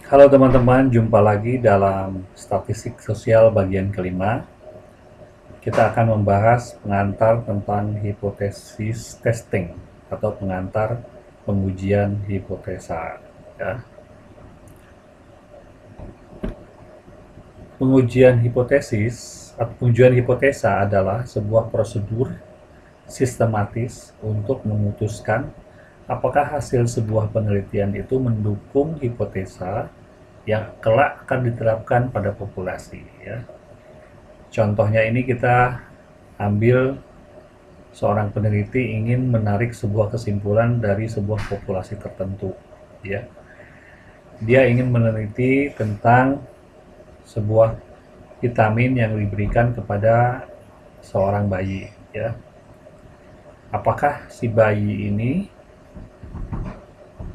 Halo teman-teman, jumpa lagi dalam statistik sosial bagian kelima. Kita akan membahas pengantar tentang hipotesis testing atau pengantar pengujian hipotesa. Ya. Pengujian hipotesis atau pengujian hipotesa adalah sebuah prosedur sistematis untuk memutuskan apakah hasil sebuah penelitian itu mendukung hipotesa yang kelak akan diterapkan pada populasi. Ya. Contohnya ini kita ambil seorang peneliti ingin menarik sebuah kesimpulan dari sebuah populasi tertentu. Ya. Dia ingin meneliti tentang sebuah vitamin yang diberikan kepada seorang bayi. Ya. Apakah si bayi ini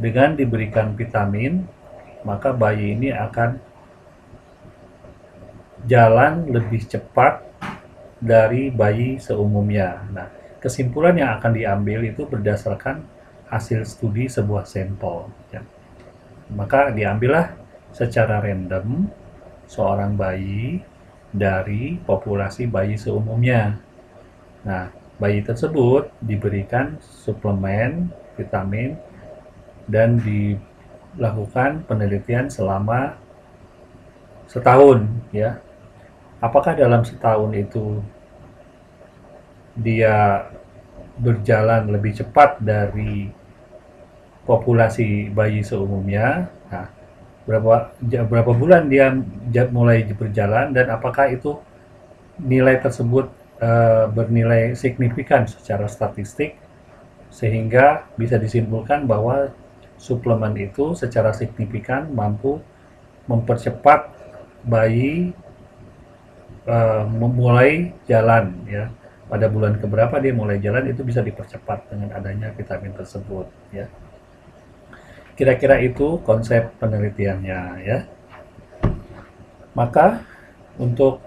dengan diberikan vitamin, maka bayi ini akan jalan lebih cepat dari bayi seumumnya. Nah, kesimpulan yang akan diambil itu berdasarkan hasil studi sebuah sampel. Ya. Maka diambillah secara random seorang bayi dari populasi bayi seumumnya. Nah, bayi tersebut diberikan suplemen vitamin dan dilakukan penelitian selama setahun, ya. Apakah dalam setahun itu dia berjalan lebih cepat dari populasi bayi seumumnya? Nah, berapa bulan dia mulai berjalan dan apakah itu nilai tersebut bernilai signifikan secara statistik sehingga bisa disimpulkan bahwa suplemen itu secara signifikan mampu mempercepat bayi memulai jalan, ya. Pada bulan keberapa dia mulai jalan itu bisa dipercepat dengan adanya vitamin tersebut, ya. Kira-kira itu konsep penelitiannya, ya. Maka untuk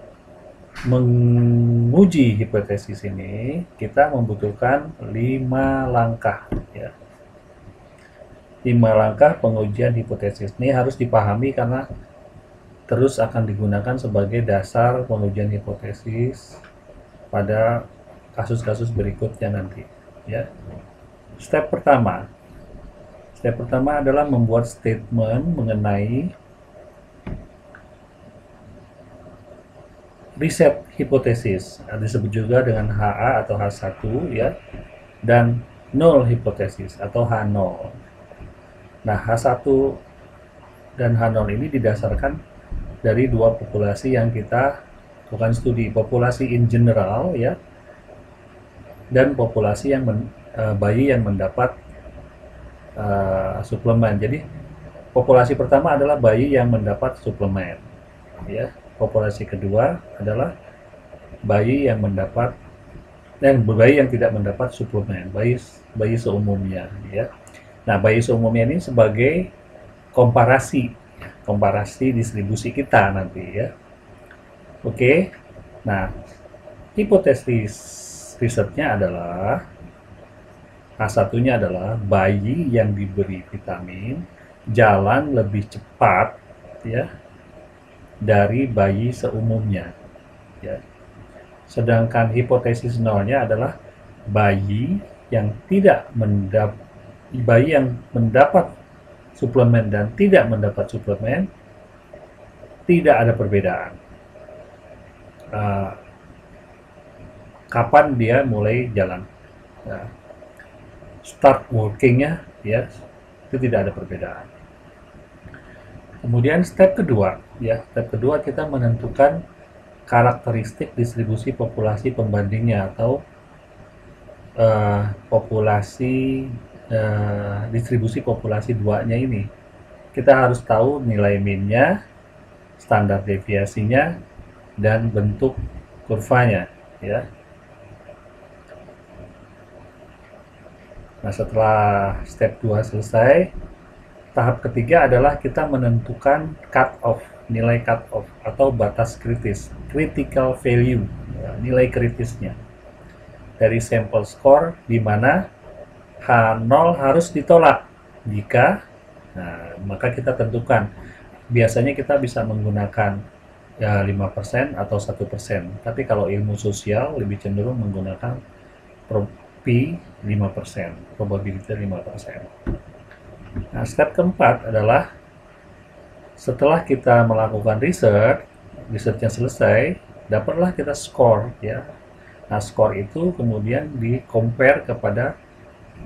menguji hipotesis ini kita membutuhkan 5 langkah, ya. 5 langkah pengujian hipotesis ini harus dipahami karena terus akan digunakan sebagai dasar pengujian hipotesis pada kasus-kasus berikutnya nanti, ya. Step pertama adalah membuat statement mengenai riset hipotesis, disebut juga dengan HA atau H1, ya, dan null hipotesis atau H0. Nah, H1 dan H0 ini didasarkan dari dua populasi yang kita lakukan studi, populasi in general, ya, dan populasi yang bayi yang mendapat suplemen. Jadi populasi pertama adalah bayi yang mendapat suplemen, ya. Populasi kedua adalah bayi yang mendapat dan bayi yang tidak mendapat suplemen, bayi seumumnya, ya. Nah, bayi seumumnya ini sebagai komparasi distribusi kita nanti, ya. Oke. Nah, hipotesis risetnya adalah H1-nya adalah bayi yang diberi vitamin jalan lebih cepat, ya, dari bayi seumumnya, ya. Sedangkan hipotesis nolnya adalah bayi yang mendapat suplemen dan tidak mendapat suplemen tidak ada perbedaan. Kapan dia mulai jalan, start workingnya, ya, itu tidak ada perbedaan. Kemudian step kedua kita menentukan karakteristik distribusi populasi pembandingnya atau distribusi populasi duanya ini. Kita harus tahu nilai mean-nya, standar deviasinya, dan bentuk kurvanya, ya. Nah, setelah step 2 selesai, tahap ketiga adalah kita menentukan nilai cut off atau batas kritis, critical value, ya, nilai kritisnya dari sampel score, di mana H0 harus ditolak. Jika, maka kita tentukan biasanya kita bisa menggunakan ya 5% atau 1%. Tapi kalau ilmu sosial lebih cenderung menggunakan P 5%, probability 5%. Nah, step keempat adalah setelah kita melakukan researchnya selesai, dapatlah kita skor ya. Nah, skor itu kemudian di-compare kepada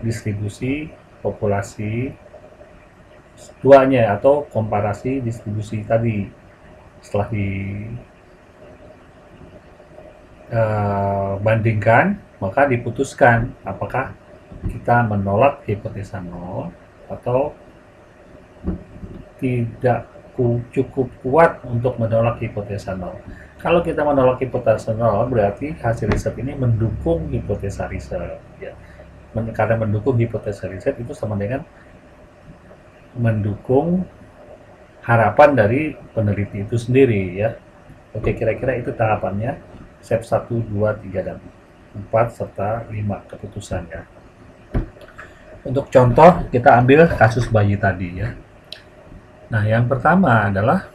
distribusi populasi duanya atau komparasi distribusi tadi. Setelah dibandingkan, maka diputuskan apakah kita menolak hipotesa nol atau tidak cukup kuat untuk menolak hipotesa nol. Kalau kita menolak hipotesa nol, berarti hasil riset ini mendukung hipotesa riset. Ya. Karena mendukung hipotesa riset itu sama dengan mendukung harapan dari peneliti itu sendiri. Ya. Oke, kira-kira itu tahapannya. Step 1, 2, 3, dan 4, serta 5 keputusannya. Untuk contoh, kita ambil kasus bayi tadi ya. Nah, yang pertama adalah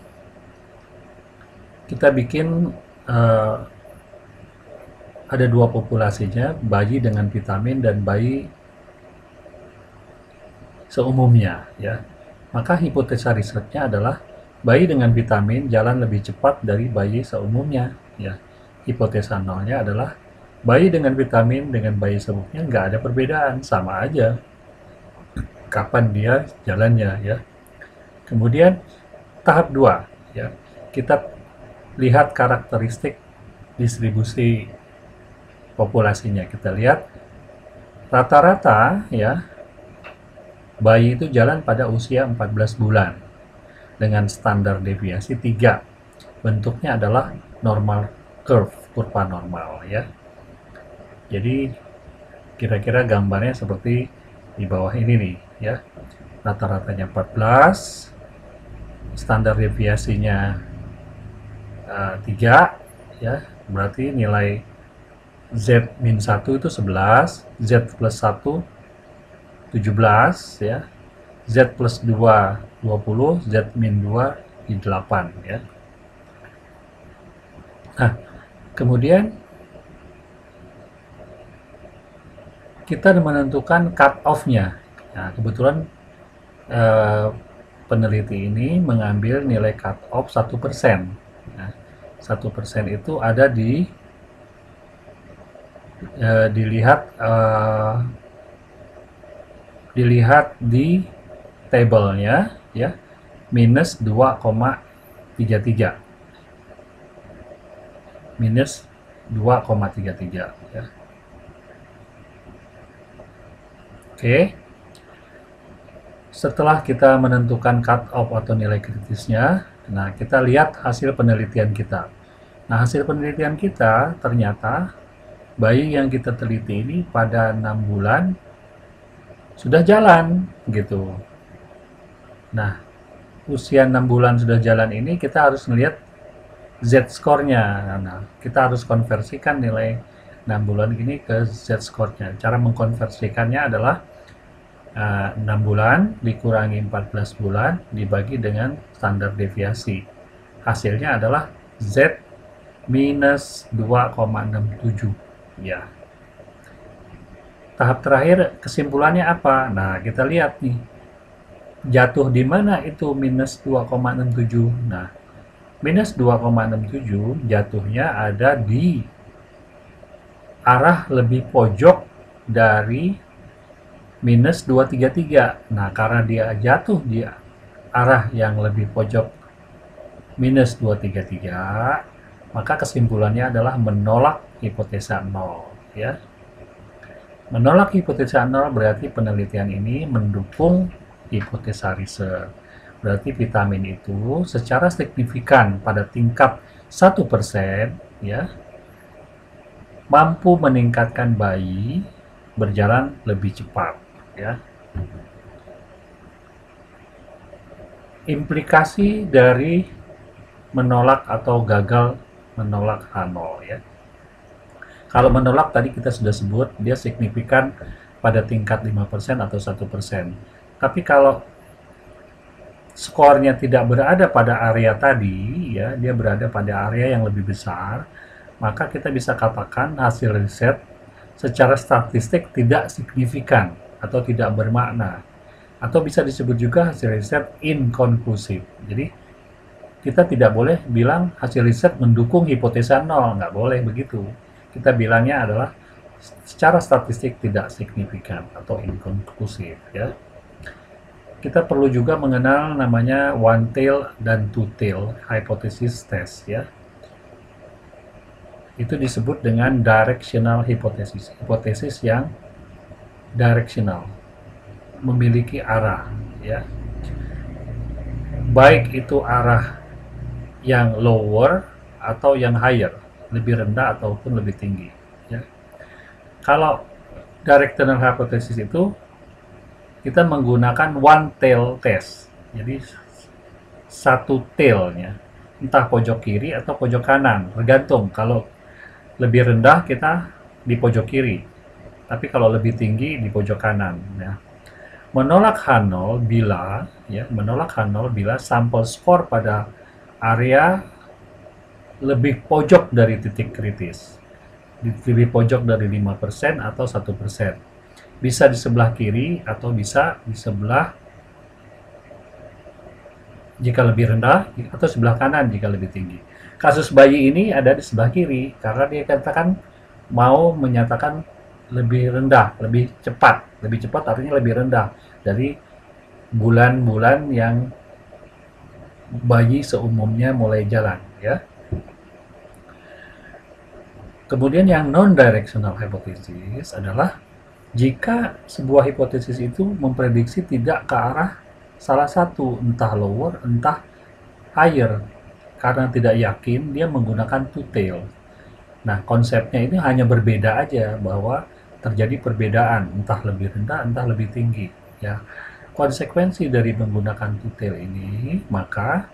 kita bikin ada dua populasinya, bayi dengan vitamin dan bayi seumumnya ya. Maka hipotesa risetnya adalah bayi dengan vitamin jalan lebih cepat dari bayi seumumnya ya. Hipotesa nolnya adalah bayi dengan vitamin dengan bayi seumumnya nggak ada perbedaan, sama aja kapan dia jalannya ya. Kemudian tahap 2 ya, kita lihat karakteristik distribusi populasinya. Kita lihat rata-rata ya bayi itu jalan pada usia 14 bulan dengan standar deviasi 3. Bentuknya adalah normal curve, kurva normal ya. Jadi kira-kira gambarnya seperti di bawah ini nih ya. Rata-ratanya 14, standar deviasinya 3 ya, berarti nilai Z-1 itu 11, Z plus 1 17 ya, Z plus 2 20, Z min 2 di 8 ya. Nah, kemudian kita menentukan cut off-nya. Nah, kebetulan peneliti ini mengambil nilai cut off 1%. Nah, 1% itu ada di dilihat di tabelnya ya, minus 2,33 minus 2,33 ya. Oke. Setelah kita menentukan cut off atau nilai kritisnya, nah kita lihat hasil penelitian kita. Nah, hasil penelitian kita ternyata bayi yang kita teliti ini pada 6 bulan sudah jalan gitu. Nah, usia 6 bulan sudah jalan ini kita harus melihat Z-score-nya. Nah, kita harus konversikan nilai 6 bulan ini ke Z-score-nya. Cara mengkonversikannya adalah 6 bulan dikurangi 14 bulan dibagi dengan standar deviasi. Hasilnya adalah Z minus 2,67 ya. Tahap terakhir kesimpulannya apa? Nah, kita lihat nih. Jatuh di mana itu minus 2,67? Nah, minus 2,67 jatuhnya ada di arah lebih pojok dari minus 233. Nah, karena dia jatuh di arah yang lebih pojok minus 233, maka kesimpulannya adalah menolak hipotesa nol ya. Menolak hipotesa nol berarti penelitian ini mendukung hipotesa riset. Berarti vitamin itu secara signifikan pada tingkat 1% ya mampu meningkatkan bayi berjalan lebih cepat ya. Implikasi dari menolak atau gagal menolak H0 ya. Kalau menolak tadi kita sudah sebut dia signifikan pada tingkat 5% atau 1%. Tapi kalau skornya tidak berada pada area tadi, ya, dia berada pada area yang lebih besar, maka kita bisa katakan hasil riset secara statistik tidak signifikan atau tidak bermakna, atau bisa disebut juga hasil riset inkonklusif. Jadi kita tidak boleh bilang hasil riset mendukung hipotesa nol, nggak boleh begitu. Kita bilangnya adalah secara statistik tidak signifikan atau inkonklusif, ya. Kita perlu juga mengenal namanya one tail dan two tail hypothesis test, ya. Itu disebut dengan directional hypothesis, hipotesis yang directional, memiliki arah, ya. Baik itu arah yang lower atau yang higher, lebih rendah ataupun lebih tinggi, ya. Kalau directional hypothesis itu kita menggunakan one tail test. Jadi satu tailnya, entah pojok kiri atau pojok kanan, tergantung. Kalau lebih rendah kita di pojok kiri, tapi kalau lebih tinggi di pojok kanan, ya. Menolak H0 bila, ya, menolak H0 bila sampel skor pada area lebih pojok dari titik kritis, lebih pojok dari 5% atau 1%. Bisa di sebelah kiri atau bisa di sebelah, jika lebih rendah, atau sebelah kanan jika lebih tinggi. Kasus bayi ini ada di sebelah kiri karena dia katakan mau menyatakan lebih rendah, lebih cepat artinya lebih rendah dari bulan-bulan yang bayi seumumnya mulai jalan, ya. Kemudian yang non-directional hypothesis adalah jika sebuah hipotesis itu memprediksi tidak ke arah salah satu, entah lower, entah higher. Karena tidak yakin, dia menggunakan two tail. Nah, konsepnya ini hanya berbeda aja, bahwa terjadi perbedaan, entah lebih rendah, entah lebih tinggi, ya. Konsekuensi dari menggunakan two tail ini, maka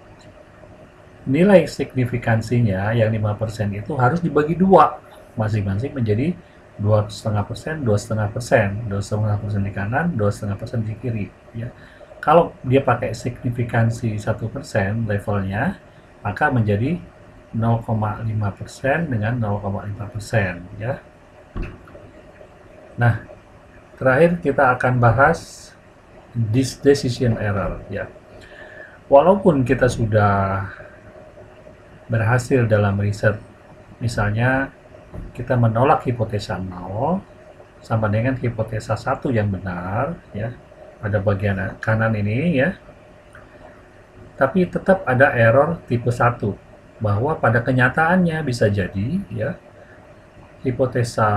nilai signifikansinya yang 5% itu harus dibagi dua, masing-masing menjadi 2,5%, 2,5%, 2,5% di kanan, 2,5% di kiri, ya. Kalau dia pakai signifikansi 1% levelnya, maka menjadi 0,5% dengan 0,5%, ya. Nah, terakhir kita akan bahas decision error, ya. Walaupun kita sudah berhasil dalam riset, misalnya kita menolak hipotesa 0 sama dengan hipotesa 1 yang benar, ya, pada bagian kanan ini, ya. Tapi tetap ada error tipe 1, bahwa pada kenyataannya bisa jadi, ya, hipotesa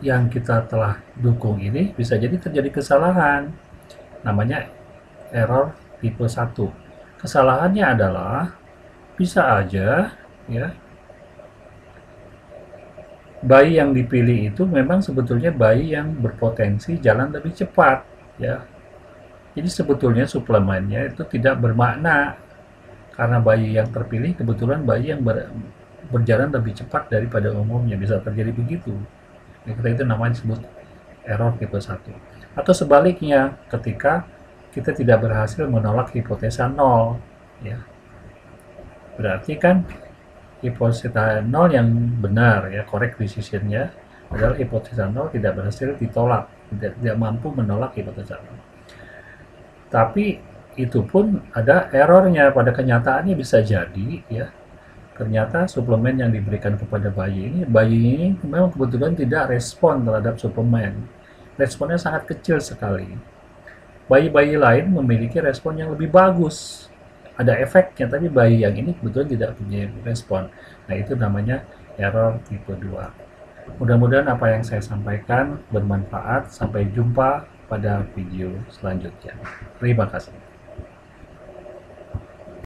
yang kita telah dukung ini bisa jadi terjadi kesalahan, namanya error tipe 1. Kesalahannya adalah bisa aja, ya, bayi yang dipilih itu memang sebetulnya bayi yang berpotensi jalan lebih cepat, ya. Jadi sebetulnya suplemennya itu tidak bermakna, karena bayi yang terpilih kebetulan bayi yang berjalan lebih cepat daripada umumnya, bisa terjadi begitu. Ya, itu namanya disebut error tipe 1. Atau sebaliknya, ketika kita tidak berhasil menolak hipotesa 0, ya. Berarti kan hipotesa 0 yang benar, ya, correct decision-nya adalah hipotesa 0 tidak berhasil ditolak, tidak mampu menolak hipotesa 0. Tapi itu pun ada errornya, pada kenyataannya bisa jadi, ya, ternyata suplemen yang diberikan kepada bayi ini memang kebetulan tidak respon terhadap suplemen. Responnya sangat kecil sekali. Bayi-bayi lain memiliki respon yang lebih bagus, ada efeknya, tapi bayi yang ini kebetulan tidak punya respon. Nah, itu namanya error tipe 2. Mudah-mudahan apa yang saya sampaikan bermanfaat. Sampai jumpa pada video selanjutnya. Terima kasih.